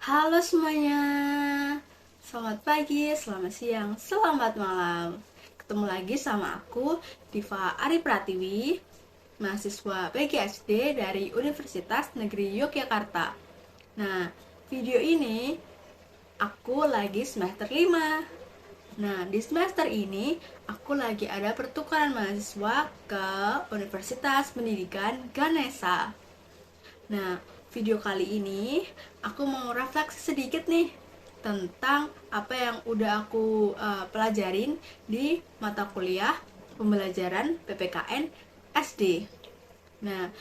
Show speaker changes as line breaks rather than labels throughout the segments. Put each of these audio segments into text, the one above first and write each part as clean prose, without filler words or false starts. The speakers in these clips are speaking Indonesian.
Halo semuanya, selamat pagi, selamat siang, selamat malam. Ketemu lagi sama aku, Diva Ari Pratiwi, mahasiswa PGSD dari Universitas Negeri Yogyakarta. Nah, video ini aku lagi semester 5. Nah, di semester ini aku lagi ada pertukaran mahasiswa ke Universitas Pendidikan Ganesha. Nah, video kali ini aku mau refleksi sedikit nih tentang apa yang udah aku pelajarin di mata kuliah pembelajaran PPKN SD. Nah,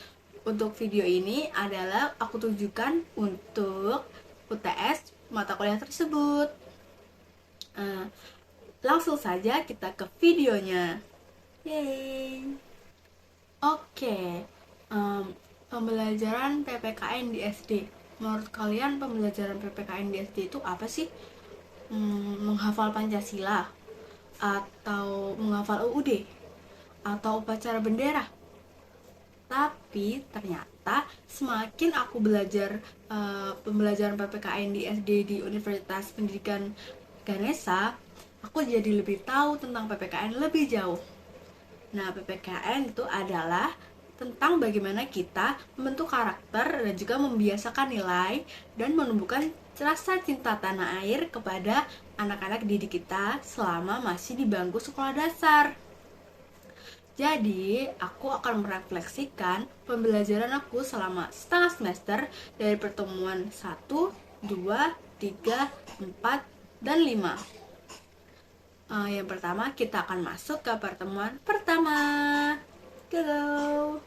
untuk video ini adalah aku tujukan untuk UTS mata kuliah tersebut. Uh, Langsung saja kita ke videonya. Yeay. Oke, pembelajaran PPKN di SD. Menurut kalian pembelajaran PPKN di SD itu apa sih? Menghafal Pancasila? Atau menghafal UUD? Atau upacara bendera? Tapi ternyata semakin aku belajar pembelajaran PPKN di SD di Universitas Pendidikan Ganesha, aku jadi lebih tahu tentang PPKN lebih jauh. Nah, PPKN itu adalah tentang bagaimana kita membentuk karakter dan juga membiasakan nilai dan menumbuhkan rasa cinta tanah air kepada anak-anak didik kita selama masih di bangku sekolah dasar. Jadi, aku akan merefleksikan pembelajaran aku selama setengah semester dari pertemuan 1, 2, 3, 4, dan 5. Yang pertama, kita akan masuk ke pertemuan pertama. Go!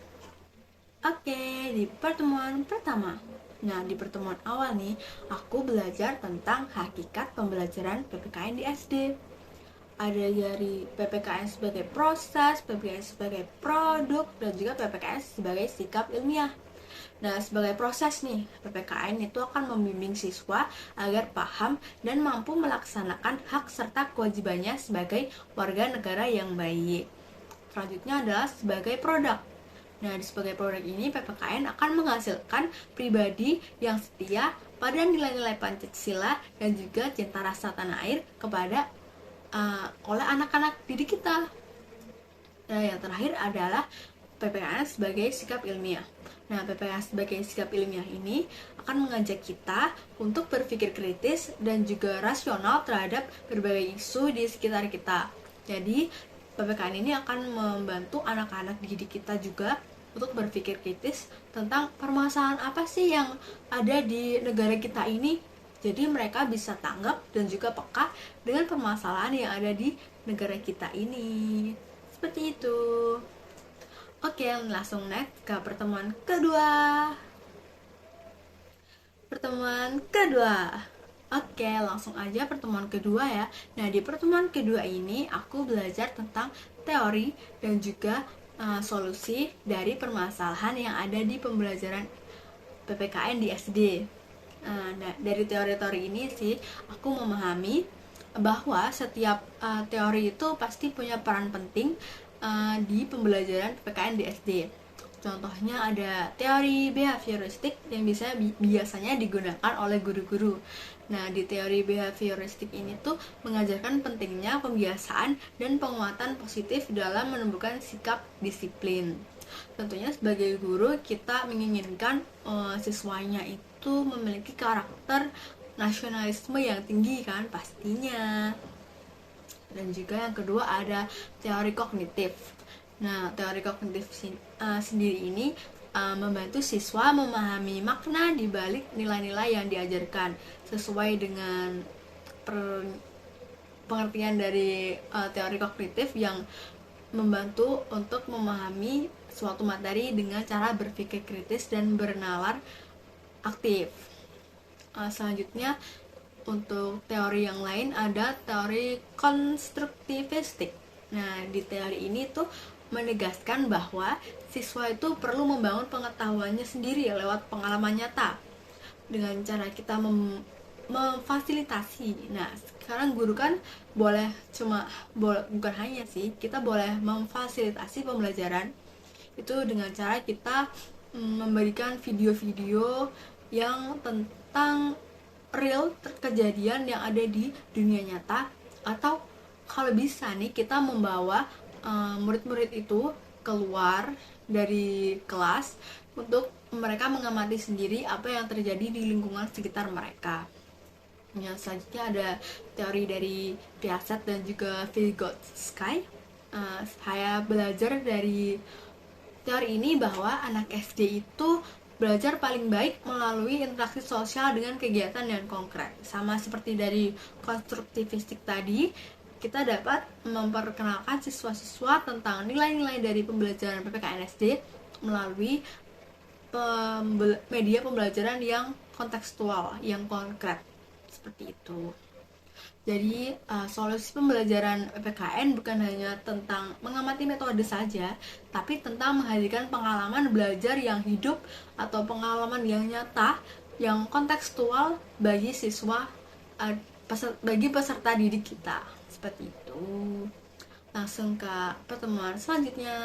Oke, di pertemuan pertama. Nah, di pertemuan awal nih, aku belajar tentang hakikat pembelajaran PPKN di SD. Ada dari PPKN sebagai proses, PPKN sebagai produk, dan juga PPKN sebagai sikap ilmiah. Nah, sebagai proses nih, PPKN itu akan membimbing siswa agar paham dan mampu melaksanakan hak serta kewajibannya sebagai warga negara yang baik. Selanjutnya adalah sebagai produk. Nah, sebagai produk ini PPKN akan menghasilkan pribadi yang setia pada nilai-nilai Pancasila dan juga cinta rasa tanah air kepada oleh anak-anak didik kita. Nah, yang terakhir adalah PPKN sebagai sikap ilmiah. Nah, PPKN sebagai sikap ilmiah ini akan mengajak kita untuk berpikir kritis dan juga rasional terhadap berbagai isu di sekitar kita. Jadi, PPKN ini akan membantu anak-anak didik kita juga untuk berpikir kritis tentang permasalahan apa sih yang ada di negara kita ini. Jadi mereka bisa tanggap dan juga peka dengan permasalahan yang ada di negara kita ini. Seperti itu. Oke, langsung next ke pertemuan kedua. Pertemuan kedua. Oke, langsung aja pertemuan kedua ya. Nah, di pertemuan kedua ini aku belajar tentang teori dan juga solusi dari permasalahan yang ada di pembelajaran PPKN di SD. Nah, dari teori-teori ini sih aku memahami bahwa setiap teori itu pasti punya peran penting di pembelajaran PPKN di SD. Contohnya ada teori behavioristik yang biasanya digunakan oleh guru-guru. Nah, di teori behavioristik ini tuh mengajarkan pentingnya pembiasaan dan penguatan positif dalam menumbuhkan sikap disiplin. Tentunya sebagai guru kita menginginkan siswanya itu memiliki karakter nasionalisme yang tinggi kan pastinya. Dan juga yang kedua ada teori kognitif. Nah, teori kognitif sendiri ini membantu siswa memahami makna di balik nilai-nilai yang diajarkan sesuai dengan pengertian dari teori kognitif yang membantu untuk memahami suatu materi dengan cara berpikir kritis dan bernalar aktif. Selanjutnya untuk teori yang lain ada teori konstruktivistik. Nah, di teori ini tuh menegaskan bahwa siswa itu perlu membangun pengetahuannya sendiri lewat pengalaman nyata dengan cara kita memfasilitasi. Nah, sekarang guru kan bukan hanya sih, kita boleh memfasilitasi pembelajaran itu dengan cara kita memberikan video-video yang tentang real kejadian yang ada di dunia nyata, atau kalau bisa nih kita membawa murid-murid itu keluar dari kelas untuk mereka mengamati sendiri apa yang terjadi di lingkungan sekitar mereka. Yang selanjutnya ada teori dari Piaget dan juga Vygotsky. Saya belajar dari teori ini bahwa anak SD itu belajar paling baik melalui interaksi sosial dengan kegiatan yang konkret. Sama seperti dari konstruktivistik tadi, kita dapat memperkenalkan siswa-siswa tentang nilai-nilai dari pembelajaran PPKN SD melalui media pembelajaran yang kontekstual, yang konkret, seperti itu. Jadi solusi pembelajaran PPKN bukan hanya tentang mengamati metode saja, tapi tentang menghadirkan pengalaman belajar yang hidup atau pengalaman yang nyata, yang kontekstual bagi siswa, bagi peserta didik kita. Seperti itu. Langsung ke pertemuan selanjutnya.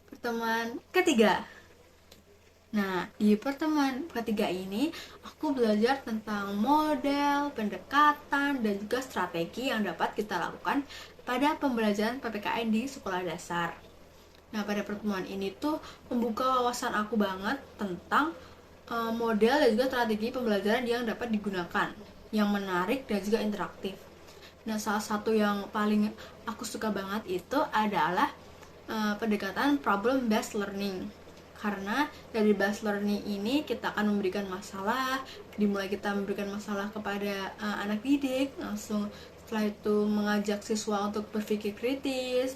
Pertemuan ketiga. Nah, di pertemuan ketiga ini, aku belajar tentang model, pendekatan, dan juga strategi yang dapat kita lakukan pada pembelajaran PPKN di sekolah dasar. Nah, pada pertemuan ini tuh membuka wawasan aku banget tentang model dan juga strategi pembelajaran yang dapat digunakan, yang menarik dan juga interaktif. Nah, salah satu yang paling aku suka banget itu adalah pendekatan problem-based learning. Karena dari based learning ini kita akan memberikan masalah, dimulai kita memberikan masalah kepada anak didik, langsung setelah itu mengajak siswa untuk berpikir kritis,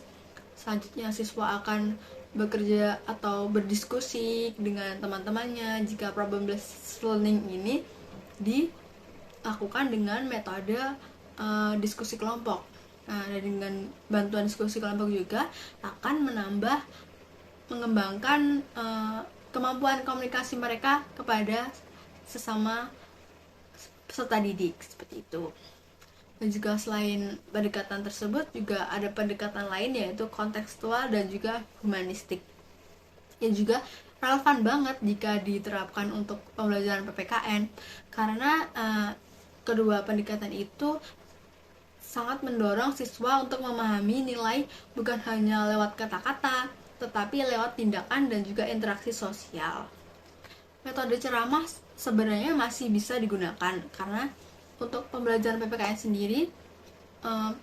selanjutnya siswa akan bekerja atau berdiskusi dengan teman-temannya jika problem based learning ini dilakukan dengan metode diskusi kelompok. Nah, dengan bantuan diskusi kelompok juga akan mengembangkan kemampuan komunikasi mereka kepada sesama peserta didik, seperti itu. Dan juga selain pendekatan tersebut juga ada pendekatan lain, yaitu kontekstual dan juga humanistik, yang juga relevan banget jika diterapkan untuk pembelajaran PPKN, karena kedua pendekatan itu sangat mendorong siswa untuk memahami nilai bukan hanya lewat kata-kata, tetapi lewat tindakan dan juga interaksi sosial. Metode ceramah sebenarnya masih bisa digunakan, karena untuk pembelajaran PPKN sendiri,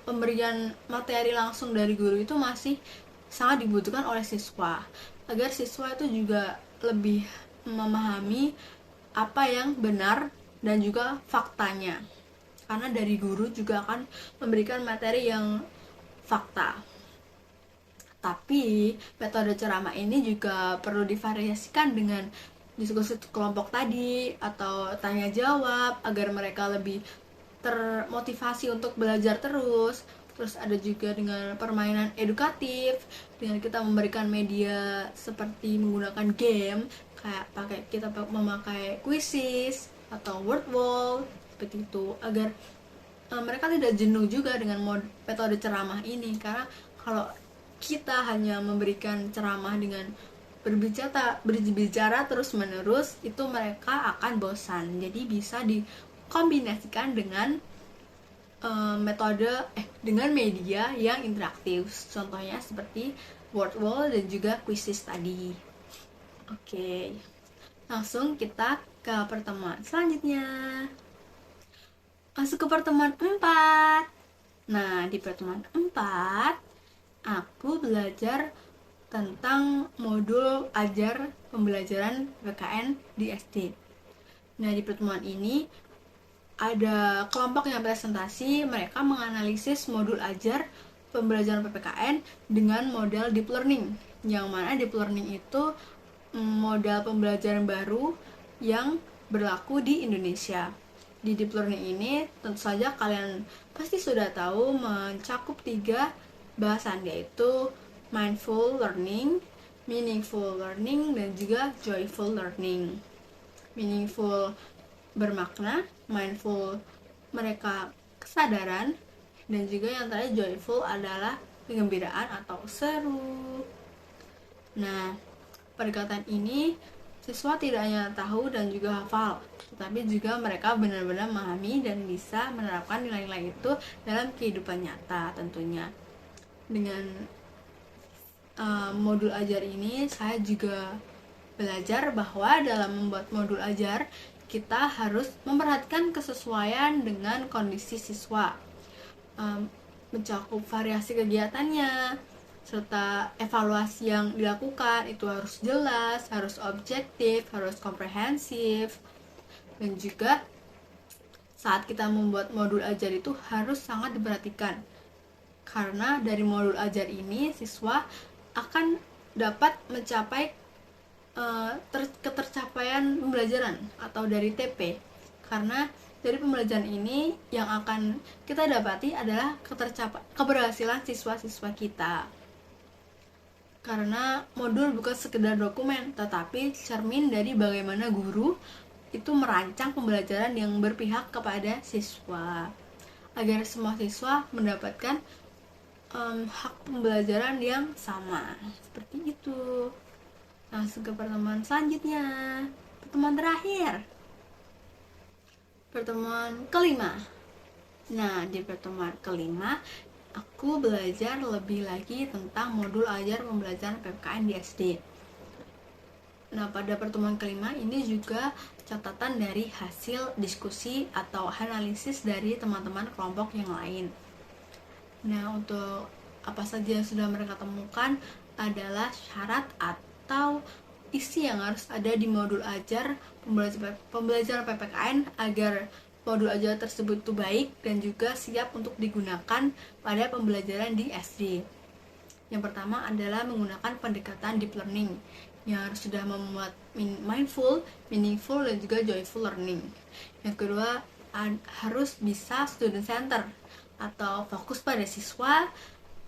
pemberian materi langsung dari guru itu masih sangat dibutuhkan oleh siswa, agar siswa itu juga lebih memahami apa yang benar dan juga faktanya, karena dari guru juga akan memberikan materi yang fakta. Tapi metode ceramah ini juga perlu divariasikan dengan diskusi kelompok tadi atau tanya jawab agar mereka lebih termotivasi untuk belajar terus. Terus ada juga dengan permainan edukatif, dengan kita memberikan media seperti menggunakan game, kayak kita memakai quizzes atau word wall seperti itu, agar mereka tidak jenuh juga dengan metode ceramah ini. Karena kalau kita hanya memberikan ceramah dengan berbicara terus menerus, itu mereka akan bosan. Jadi bisa dikombinasikan dengan dengan media yang interaktif, contohnya seperti word wall dan juga quizzes tadi. Oke, langsung kita ke pertemuan selanjutnya. Masuk ke pertemuan 4. Nah, di pertemuan 4 aku belajar tentang modul ajar pembelajaran PPKN di SD. Nah, di pertemuan ini ada kelompok yang presentasi, mereka menganalisis modul ajar pembelajaran PPKN dengan model deep learning, yang mana deep learning itu model pembelajaran baru yang berlaku di Indonesia. Di deep learning ini tentu saja kalian pasti sudah tahu mencakup 3 bahasan, yaitu mindful learning, meaningful learning, dan juga joyful learning. Meaningful bermakna, mindful mereka kesadaran, dan juga yang tadi joyful adalah kegembiraan atau seru. Nah, pendekatan ini siswa tidak hanya tahu dan juga hafal, tetapi juga mereka benar-benar memahami dan bisa menerapkan nilai-nilai itu dalam kehidupan nyata tentunya. Dengan modul ajar ini saya juga belajar bahwa dalam membuat modul ajar kita harus memperhatikan kesesuaian dengan kondisi siswa, mencakup variasi kegiatannya, serta evaluasi yang dilakukan itu harus jelas, harus objektif, harus komprehensif, dan juga saat kita membuat modul ajar itu harus sangat diperhatikan, karena dari modul ajar ini siswa akan dapat mencapai ketercapaian pembelajaran atau dari TP, karena dari pembelajaran ini yang akan kita dapati adalah keberhasilan siswa-siswa kita, karena modul bukan sekedar dokumen tetapi cermin dari bagaimana guru itu merancang pembelajaran yang berpihak kepada siswa agar semua siswa mendapatkan hak pembelajaran yang sama. Seperti itu. Langsung ke pertemuan selanjutnya. Pertemuan terakhir. Pertemuan kelima. Nah, di pertemuan kelima aku belajar lebih lagi tentang modul ajar pembelajaran PPKN di SD. Nah, pada pertemuan kelima ini juga catatan dari hasil diskusi atau analisis dari teman-teman kelompok yang lain. Nah, untuk apa saja yang sudah mereka temukan adalah syarat atau isi yang harus ada di modul ajar pembelajaran PPKN agar modul ajar tersebut itu baik dan juga siap untuk digunakan pada pembelajaran di SD. Yang pertama adalah menggunakan pendekatan deep learning yang harus sudah memuat mindful, meaningful, dan juga joyful learning. Yang kedua harus bisa student center atau fokus pada siswa,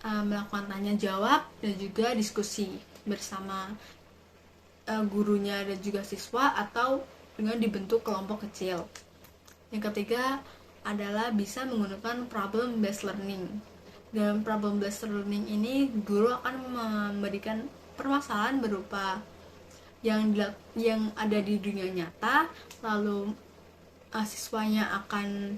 melakukan tanya jawab dan juga diskusi bersama gurunya dan juga siswa atau dengan dibentuk kelompok kecil. Yang ketiga adalah bisa menggunakan problem based learning. Dalam problem based learning ini guru akan memberikan permasalahan berupa yang ada di dunia nyata, lalu siswanya akan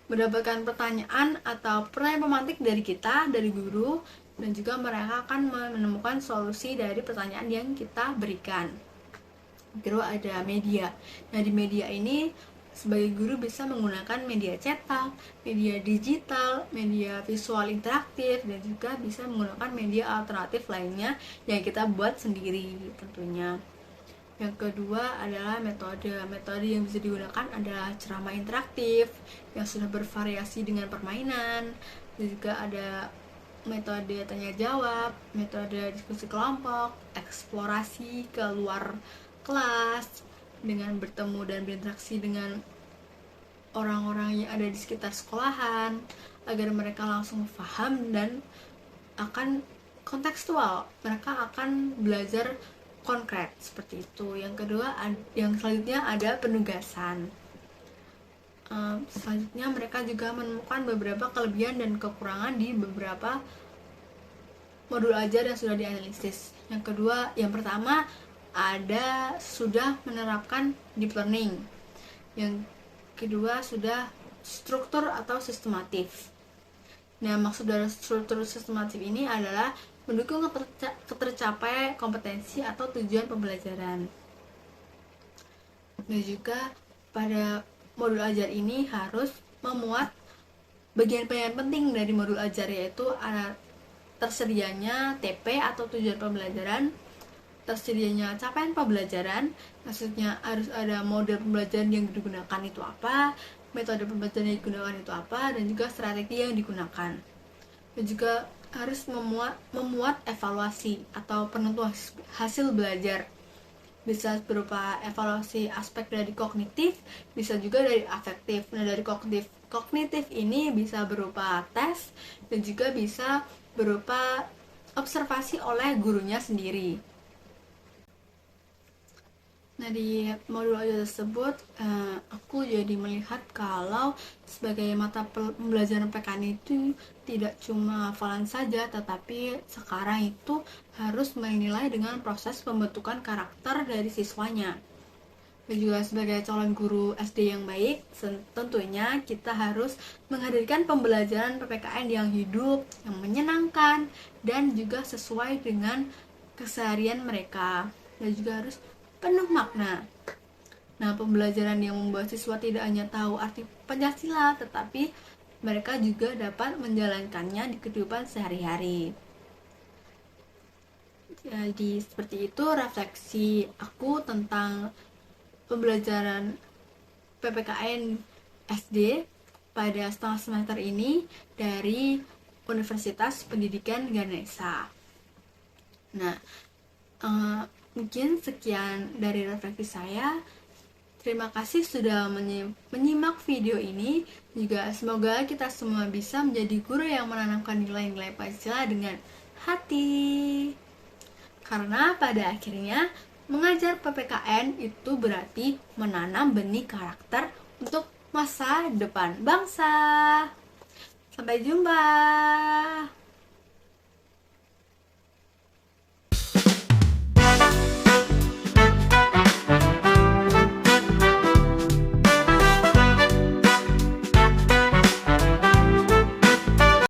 mendapatkan pertanyaan atau pertanyaan pemantik dari kita, dari guru, dan juga mereka akan menemukan solusi dari pertanyaan yang kita berikan. Terus ada media. Nah, di media ini sebagai guru bisa menggunakan media cetak, media digital, media visual interaktif, dan juga bisa menggunakan media alternatif lainnya yang kita buat sendiri tentunya. Yang kedua adalah metode. Metode yang bisa digunakan adalah ceramah interaktif yang sudah bervariasi dengan permainan, dan juga ada metode tanya jawab, metode diskusi kelompok, eksplorasi ke luar kelas dengan bertemu dan berinteraksi dengan orang-orang yang ada di sekitar sekolahan agar mereka langsung paham dan akan kontekstual, mereka akan belajar konkret seperti itu. Yang kedua, yang selanjutnya ada penugasan. Selanjutnya mereka juga menemukan beberapa kelebihan dan kekurangan di beberapa modul ajar yang sudah dianalisis. Yang pertama ada sudah menerapkan deep learning. Yang kedua sudah struktur atau sistematif. Nah, maksud dari struktur sistematif ini adalah mendukung ketercapai kompetensi atau tujuan pembelajaran. Dan juga pada modul ajar ini harus memuat bagian-bagian penting dari modul ajar, yaitu ada tersedianya TP atau tujuan pembelajaran, tersedianya capaian pembelajaran, maksudnya harus ada model pembelajaran yang digunakan itu apa, metode pembelajaran yang digunakan itu apa, dan juga strategi yang digunakan. Dan juga harus memuat evaluasi atau penentuan hasil belajar, bisa berupa evaluasi aspek dari kognitif, bisa juga dari afektif. Nah, dari kognitif ini bisa berupa tes dan juga bisa berupa observasi oleh gurunya sendiri. Nah, di modul audio tersebut, aku jadi melihat kalau sebagai mata pembelajaran PKN itu tidak cuma hafalan saja, tetapi sekarang itu harus menilai dengan proses pembentukan karakter dari siswanya. Dan juga sebagai calon guru SD yang baik, tentunya kita harus menghadirkan pembelajaran PPKN yang hidup, yang menyenangkan, dan juga sesuai dengan keseharian mereka. Dan juga harus penuh makna. Nah, pembelajaran yang membuat siswa tidak hanya tahu arti Pancasila, tetapi mereka juga dapat menjalankannya di kehidupan sehari-hari. Jadi seperti itu refleksi aku tentang pembelajaran PPKN SD pada setengah semester ini dari Universitas Pendidikan Ganesha. Nah, mungkin sekian dari refleksi saya. Terima kasih sudah menyimak video ini. Juga semoga kita semua bisa menjadi guru yang menanamkan nilai-nilai Pancasila dengan hati. Karena pada akhirnya mengajar PPKN itu berarti menanam benih karakter untuk masa depan bangsa. Sampai jumpa.